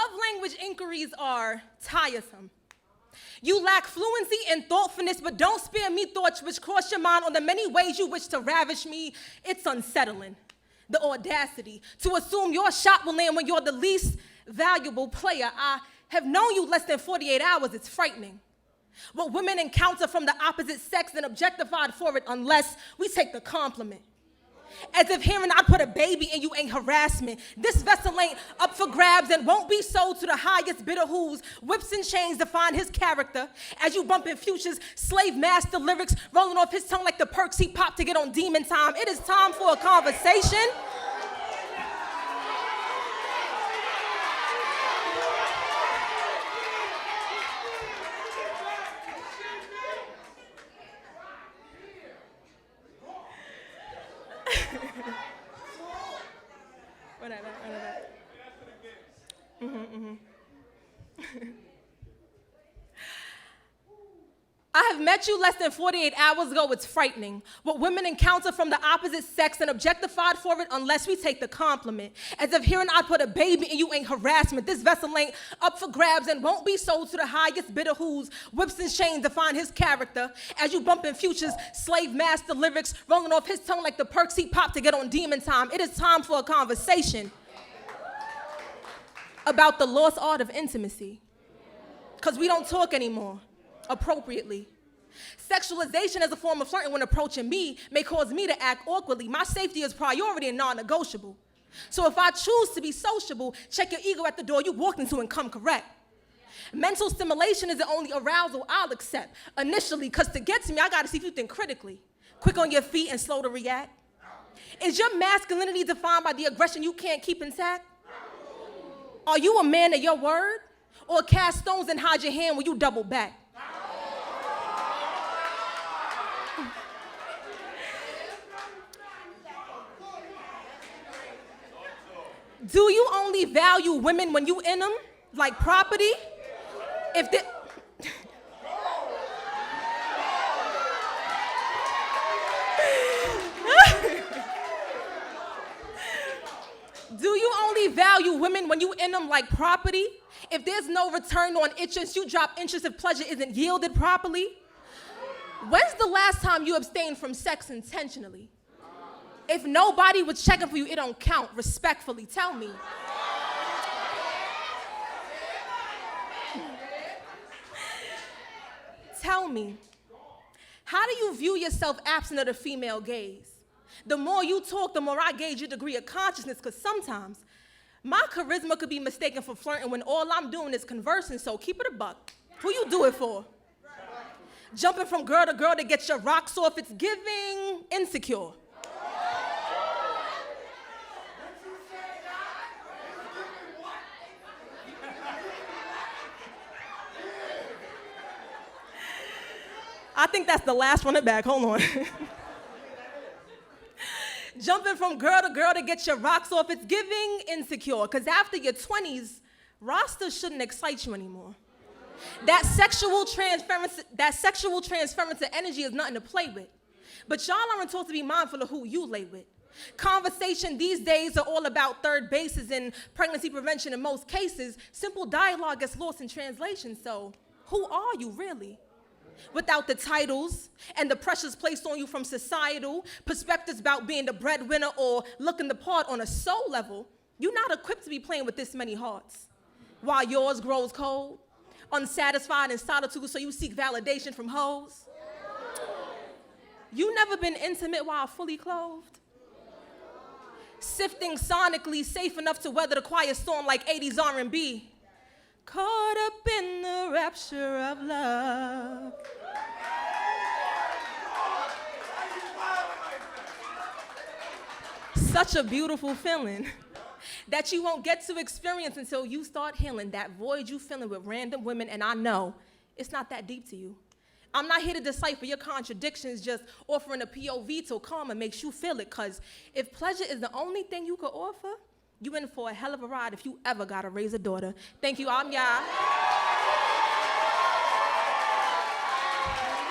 Love language inquiries are tiresome. You lack fluency and thoughtfulness, but don't spare me thoughts which cross your mind on the many ways you wish to ravish me. It's unsettling. The audacity to assume your shot will land when you're the least valuable player. I have known you less than 48 hours. It's frightening. What women encounter from the opposite sex and objectified for it unless we take the compliment. As if hearing I put a baby in you ain't harassment. This vessel ain't up for grabs and won't be sold to the highest bidder whose whips and chains define his character. As you bump in Future's slave master lyrics, rolling off his tongue like the perks he popped to get on demon time. It is time for a conversation. Whatever. I have met you less than 48 hours ago. It's frightening. What women encounter from the opposite sex and objectified for it unless we take the compliment. As if hearing I put a baby in you ain't harassment. This vessel ain't up for grabs and won't be sold to the highest bidder whose whips and chains define his character. As you bump in Future's slave master lyrics, rolling off his tongue like the perks he popped to get on demon time. It is time for a conversation about the lost art of intimacy. Because we don't talk anymore appropriately. Sexualization as a form of flirting when approaching me may cause me to act awkwardly. My safety is priority and non-negotiable. So if I choose to be sociable, check your ego at the door you walked into and come correct. Mental stimulation is the only arousal I'll accept initially, because to get to me, I gotta see if you think critically. Quick on your feet and slow to react. Is your masculinity defined by the aggression you can't keep intact? Are you a man of your word? Or cast stones and hide your hand when you double back? Do you only value women when you in them, like property? If they... Do you only value women when you in them like property? If there's no return on interest, you drop interest if pleasure isn't yielded properly? When's the last time you abstained from sex intentionally? If nobody was checking for you, it don't count. Respectfully, tell me. Tell me, how do you view yourself absent of the female gaze? The more you talk, the more I gauge your degree of consciousness, because sometimes my charisma could be mistaken for flirting when all I'm doing is conversing, so keep it a buck. Who you do it for? Jumping from girl to girl to get your rocks off, it's giving insecure. I think that's the last one back, hold on. Jumping from girl to get your rocks off, it's giving insecure. Because after your 20s, rosters shouldn't excite you anymore. That sexual transference of energy is nothing to play with. But y'all aren't taught to be mindful of who you lay with. Conversation these days are all about third bases and pregnancy prevention in most cases. Simple dialogue gets lost in translation, so who are you really? Without the titles and the pressures placed on you from societal perspectives about being the breadwinner or looking the part on a soul level, you're not equipped to be playing with this many hearts. While yours grows cold, unsatisfied in solitude, so you seek validation from hoes. You never been intimate while fully clothed? Sifting sonically, safe enough to weather the quiet storm like 80s R&B. Caught up in the rapture of love. Such a beautiful feeling that you won't get to experience until you start healing that void you feeling with random women, and I know it's not that deep to you. I'm not here to decipher your contradictions, just offering a POV till karma makes you feel it, because if pleasure is the only thing you could offer, you in for a hell of a ride if you ever gotta raise a daughter. Thank you, I'm Ya.